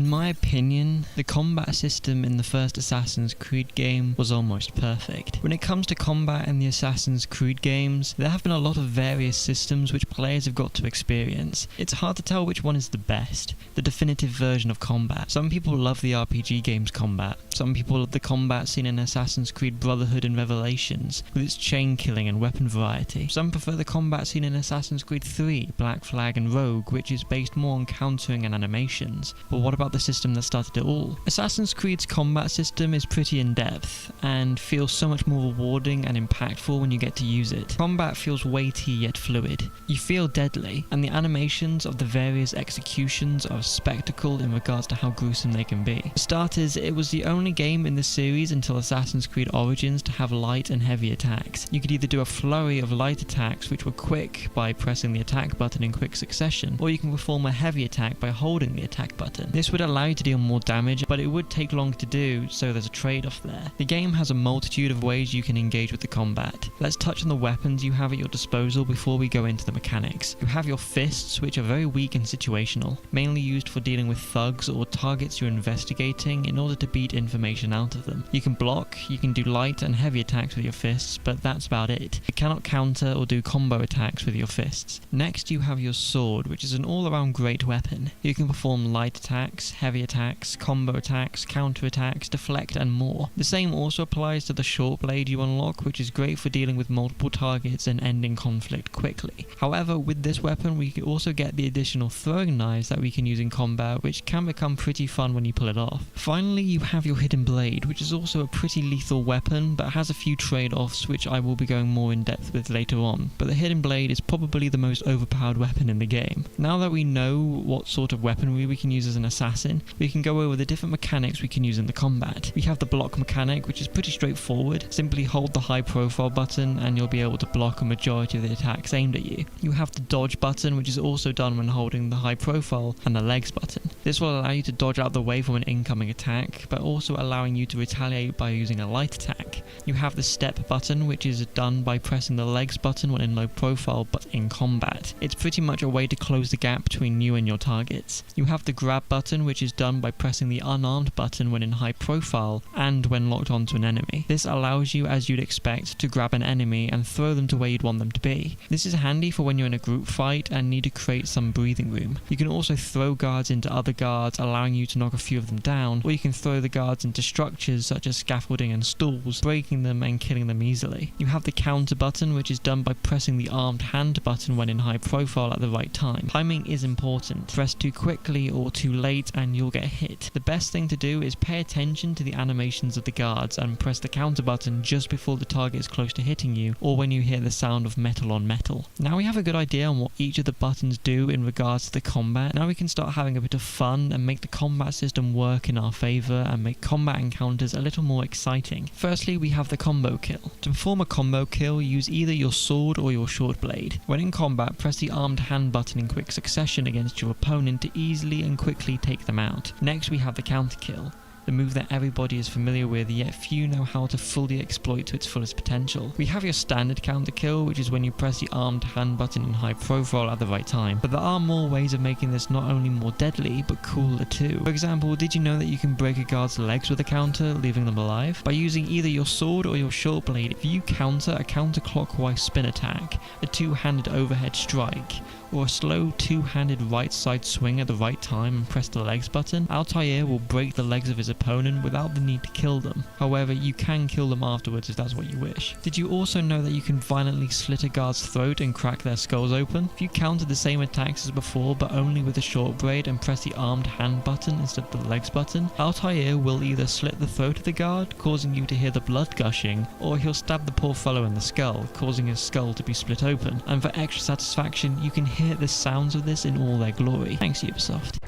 my opinion, the combat system in the first Assassin's Creed game was almost perfect. When it comes to combat in the Assassin's Creed games, there have been a lot of various systems which players have got to experience. It's hard to tell which one is the best, the definitive version of combat. Some people love the RPG game's combat. Some people love the combat seen in Assassin's Creed Brotherhood and Revelations, with its chain killing and weapon variety. Some prefer the combat seen in Assassin's Creed 3, Black Flag and Rogue, which is based more on countering and animations. But what about the system that started it all? Assassin's Creed's combat system is pretty in-depth, and feels so much more rewarding and impactful when you get to use it. Combat feels weighty yet fluid. You feel deadly, and the animations of the various executions are a spectacle in regards to how gruesome they can be. For starters, it was the only game in the series until Assassin's Creed Origins to have light and heavy attacks. You could either do a flurry of light attacks which were quick by pressing the attack button in quick succession, or you can perform a heavy attack by holding the attack button. This would allow you to deal more damage, but it would take long to do, so there's a trade-off there. The game has a multitude of ways you can engage with the combat. Let's touch on the weapons you have at your disposal before we go into the mechanics. You have your fists, which are very weak and situational, mainly used for dealing with thugs or targets you're investigating in order to beat information out of them. You can block, you can do light and heavy attacks with your fists, but that's about it. You cannot counter or do combo attacks with your fists. Next you have your sword, which is an all-around great weapon. You can perform light attacks, heavy attacks, combo attacks, counter attacks, deflect and more. The same also applies to the short blade you unlock, which is great for dealing with multiple targets and ending conflict quickly. However, with this weapon we can also get the additional throwing knives that we can use in combat, which can become pretty fun when you pull it off. Finally, you have your hidden blade, which is also a pretty lethal weapon, but has a few trade-offs which I will be going more in depth with later on. But the hidden blade is probably the most overpowered weapon in the game. Now that we know what sort of weaponry we can use as an assassin, we can go over the different mechanics we can use in the combat. We have the block mechanic, which is pretty straightforward. Simply hold the high profile button and you'll be able to block a majority of the attacks aimed at you. You have the dodge button, which is also done when holding the high profile, and the legs button. This will allow you to dodge out the way from an incoming attack, but also allowing you to retaliate by using a light attack. You have the step button, which is done by pressing the legs button when in low profile but in combat. It's pretty much a way to close the gap between you and your targets. You have the grab button, which is done by pressing the unarmed button when in high profile and when locked onto an enemy. This allows you, as you'd expect, to grab an enemy and throw them to where you'd want them to be. This is handy for when you're in a group fight and need to create some breathing room. You can also throw guards into other guards, allowing you to knock a few of them down, or you can throw the guards into structures such as scaffolding and stools, breaking them and killing them easily. You have the counter button, which is done by pressing the armed hand button when in high profile at the right time. Timing is important. Press too quickly or too late and you'll get hit. The best thing to do is pay attention to the animations of the guards and press the counter button just before the target is close to hitting you, or when you hear the sound of metal on metal. Now we have a good idea on what each of the buttons do in regards to the combat. Now we can start having a bit of fun and make the combat system work in our favour and make combat encounters a little more exciting. Firstly, we have the combo kill. To perform a combo kill, use either your sword or your short blade. When in combat, press the armed hand button in quick succession against your opponent to easily and quickly take them out. Next we have the counter kill, the move that everybody is familiar with, yet few know how to fully exploit to its fullest potential. We have your standard counter kill, which is when you press the armed hand button in high profile at the right time. But there are more ways of making this not only more deadly, but cooler too. For example, did you know that you can break a guard's legs with a counter, leaving them alive? By using either your sword or your short blade, if you counter a counterclockwise spin attack, a two-handed overhead strike, or a slow two-handed right side swing at the right time and press the legs button, Altair will break the legs of his opponent without the need to kill them. However, you can kill them afterwards if that's what you wish. Did you also know that you can violently slit a guard's throat and crack their skulls open? If you counter the same attacks as before but only with a short blade and press the armed hand button instead of the legs button, Altair will either slit the throat of the guard, causing you to hear the blood gushing, or he'll stab the poor fellow in the skull, causing his skull to be split open. And for extra satisfaction, you can hear the sounds of this in all their glory. Thanks, Ubisoft.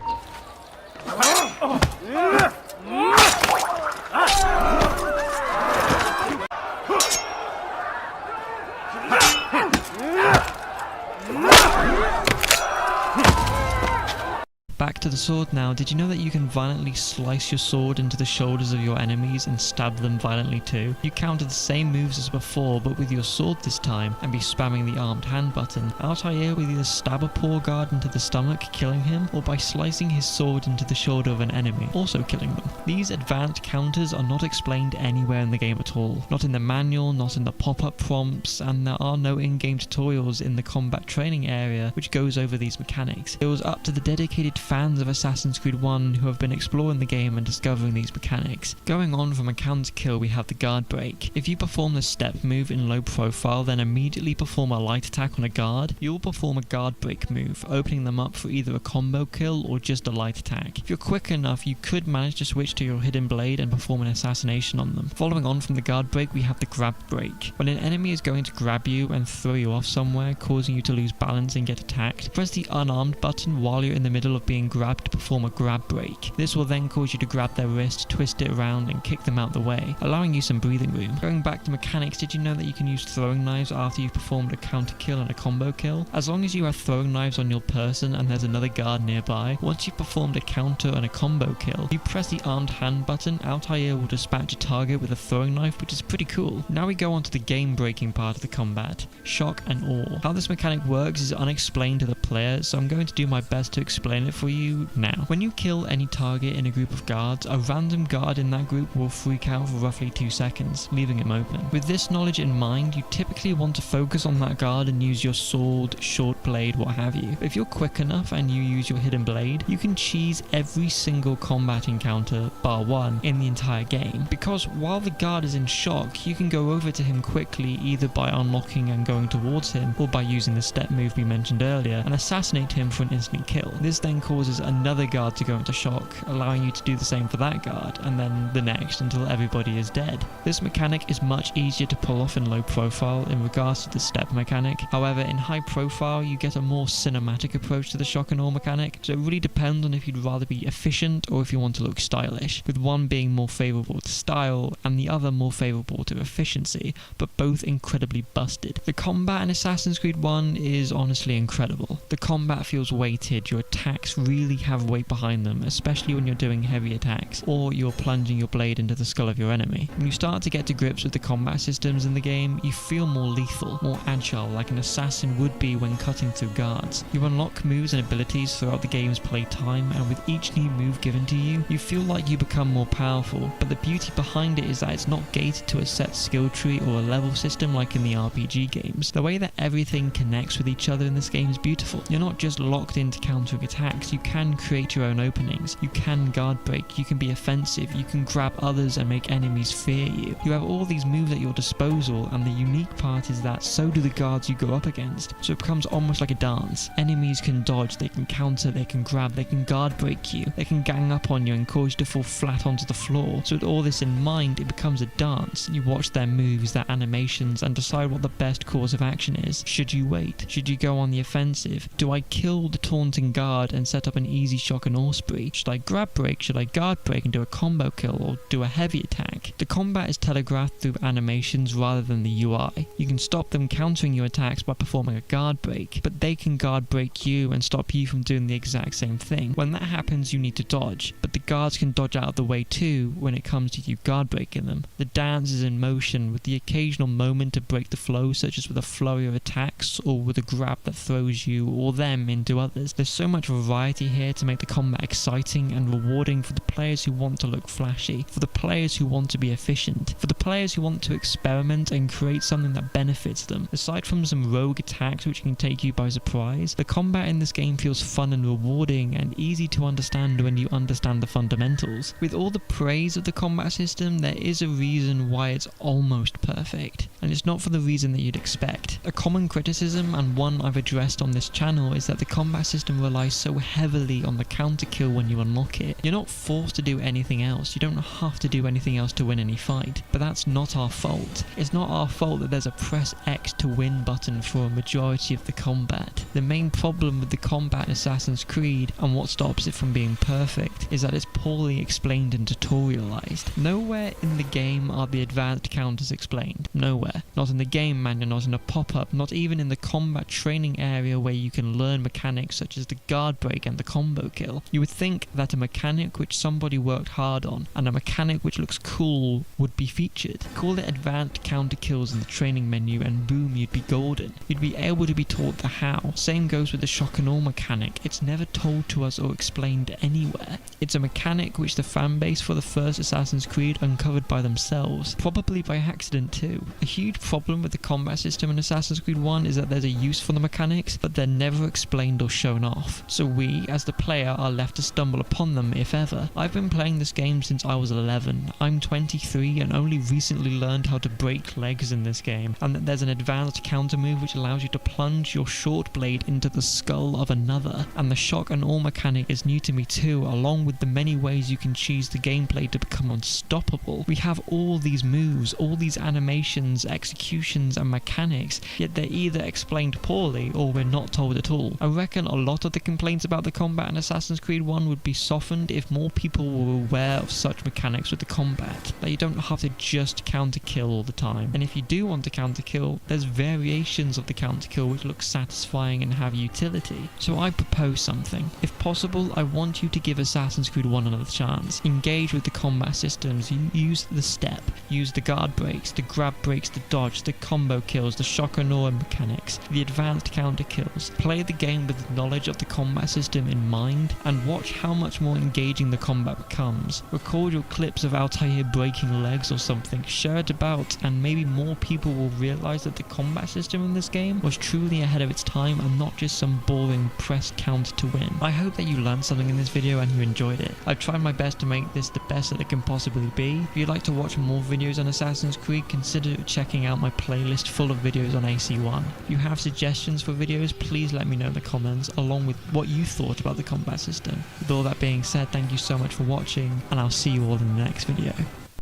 Back to the sword now, did you know that you can violently slice your sword into the shoulders of your enemies and stab them violently too? You counter the same moves as before, but with your sword this time, and be spamming the armed hand button. Altair will either stab a poor guard into the stomach, killing him, or by slicing his sword into the shoulder of an enemy, also killing them. These advanced counters are not explained anywhere in the game at all. Not in the manual, not in the pop-up prompts, and there are no in-game tutorials in the combat training area which goes over these mechanics. It was up to the dedicated fans of Assassin's Creed 1 who have been exploring the game and discovering these mechanics. Going on from a counter kill, we have the guard break. If you perform the step move in low profile, then immediately perform a light attack on a guard, you will perform a guard break move, opening them up for either a combo kill or just a light attack. If you're quick enough, you could manage to switch to your hidden blade and perform an assassination on them. Following on from the guard break, we have the grab break. When an enemy is going to grab you and throw you off somewhere, causing you to lose balance and get attacked, press the unarmed button while you're in the middle of being grabbed to perform a grab break. This will then cause you to grab their wrist, twist it around and kick them out the way, allowing you some breathing room. Going back to mechanics, did you know that you can use throwing knives after you've performed a counter kill and a combo kill? As long as you have throwing knives on your person and there's another guard nearby, once you've performed a counter and a combo kill, you press the armed hand button, Altair will dispatch a target with a throwing knife, which is pretty cool. Now we go on to the game breaking part of the combat, shock and awe. How this mechanic works is unexplained to the player, so I'm going to do my best to explain it for you now. When you kill any target in a group of guards, a random guard in that group will freak out for roughly 2 seconds, leaving him open. With this knowledge in mind, you typically want to focus on that guard and use your sword, short blade, what have you. But if you're quick enough and you use your hidden blade, you can cheese every single combat encounter, bar one, in the entire game. Because while the guard is in shock, you can go over to him quickly either by unlocking and going towards him, or by using the step move we mentioned earlier, and assassinate him for an instant kill. This then causes another guard to go into shock, allowing you to do the same for that guard, and then the next until everybody is dead. This mechanic is much easier to pull off in low profile in regards to the step mechanic. However, in high profile, you get a more cinematic approach to the shock and awe mechanic, so it really depends on if you'd rather be efficient or if you want to look stylish, with one being more favourable to style and the other more favourable to efficiency, but both incredibly busted. The combat in Assassin's Creed 1 is honestly incredible. The combat feels weighted, your attacks really have weight behind them, especially when you're doing heavy attacks, or you're plunging your blade into the skull of your enemy. When you start to get to grips with the combat systems in the game, you feel more lethal, more agile, like an assassin would be when cutting through guards. You unlock moves and abilities throughout the game's playtime, and with each new move given to you, you feel like you become more powerful, but the beauty behind it is that it's not gated to a set skill tree or a level system like in the RPG games. The way that everything connects with each other in this game is beautiful. You're not just locked into countering attacks, you can create your own openings, you can guard break, you can be offensive, you can grab others and make enemies fear you. You have all these moves at your disposal, and the unique part is that so do the guards you go up against, so it becomes almost like a dance. Enemies can dodge, they can counter, they can grab, they can guard break you, they can gang up on you and cause you to fall flat onto the floor. So with all this in mind, it becomes a dance. You watch their moves, their animations, and decide what the best course of action is. Should you wait? Should you go on the offensive? Do I kill the taunting guard and set up an easy shock and awe spree? Should I grab break? Should I guard break and do a combo kill, or do a heavy attack? The combat is telegraphed through animations rather than the UI. You can stop them countering your attacks by performing a guard break, but they can guard break you and stop you from doing the exact same thing. When that happens, you need to dodge, but the guards can dodge out of the way too when it comes to you guard breaking them. The dance is in motion, with the occasional moment to break the flow, such as with a flurry of attacks or with a grab that throws you or them into others. There's so much variety here to make the combat exciting and rewarding for the players who want to look flashy, for the players who want to be efficient, for the players who want to experiment and create something that benefits them. Aside from some rogue attacks which can take you by surprise, the combat in this game feels fun and rewarding and easy to understand when you understand the fundamentals. With all the praise of the combat system, there is a reason why it's almost perfect, and it's not for the reason that you'd expect. A common criticism, and one I've addressed on this channel, is that the combat system relies so heavily on the counter kill when you unlock it. You're not forced to do anything else, you don't have to do anything else to win any fight, but that's not our fault. It's not our fault that there's a press X to win button for a majority of the combat. The main problem with the combat in Assassin's Creed, and what stops it from being perfect, is that it's poorly explained and tutorialized. Nowhere in the game are the advanced counters explained. Nowhere. Not in the game manual, not in a pop-up, not even in the combat training area where you can learn mechanics such as the guard break and the combo combo kill. You would think that a mechanic which somebody worked hard on and a mechanic which looks cool would be featured. Call it advanced counter kills in the training menu and boom, you'd be golden. You'd be able to be taught the how. Same goes with the shock and awe mechanic. It's never told to us or explained anywhere. It's a mechanic which the fanbase for the first Assassin's Creed uncovered by themselves, probably by accident too. A huge problem with the combat system in Assassin's Creed 1 is that there's a use for the mechanics, but they're never explained or shown off. So we, as the player, are left to stumble upon them if ever. I've been playing this game since I was 11. I'm 23 and only recently learned how to break legs in this game, and that there's an advanced counter move which allows you to plunge your short blade into the skull of another. And the shock and awe mechanic is new to me too, along with the many ways you can choose the gameplay to become unstoppable. We have all these moves, all these animations, executions and mechanics, yet they're either explained poorly or we're not told at all. I reckon a lot of the complaints about the combat in Assassin's Creed 1 would be softened if more people were aware of such mechanics with the combat, that you don't have to just counter kill all the time. And if you do want to counter kill, there's variations of the counter kill which look satisfying and have utility. So I propose something. If possible, I want you to give Assassin's Creed 1 another chance. Engage with the combat systems, use the step, use the guard breaks, the grab breaks, the dodge, the combo kills, the shock and awe mechanics, the advanced counter kills. Play the game with knowledge of the combat system in mind and watch how much more engaging the combat becomes. Record your clips of Altair breaking legs or something, share it about, and maybe more people will realize that the combat system in this game was truly ahead of its time and not just some boring press count to win. I hope that you learned something in this video and you enjoyed it. I've tried my best to make this the best that it can possibly be. If you'd like to watch more videos on Assassin's Creed, consider checking out my playlist full of videos on AC1. If you have suggestions for videos, please let me know in the comments, along with what you thought about the combat system. With all that being said, thank you so much for watching, and I'll see you all in the next video.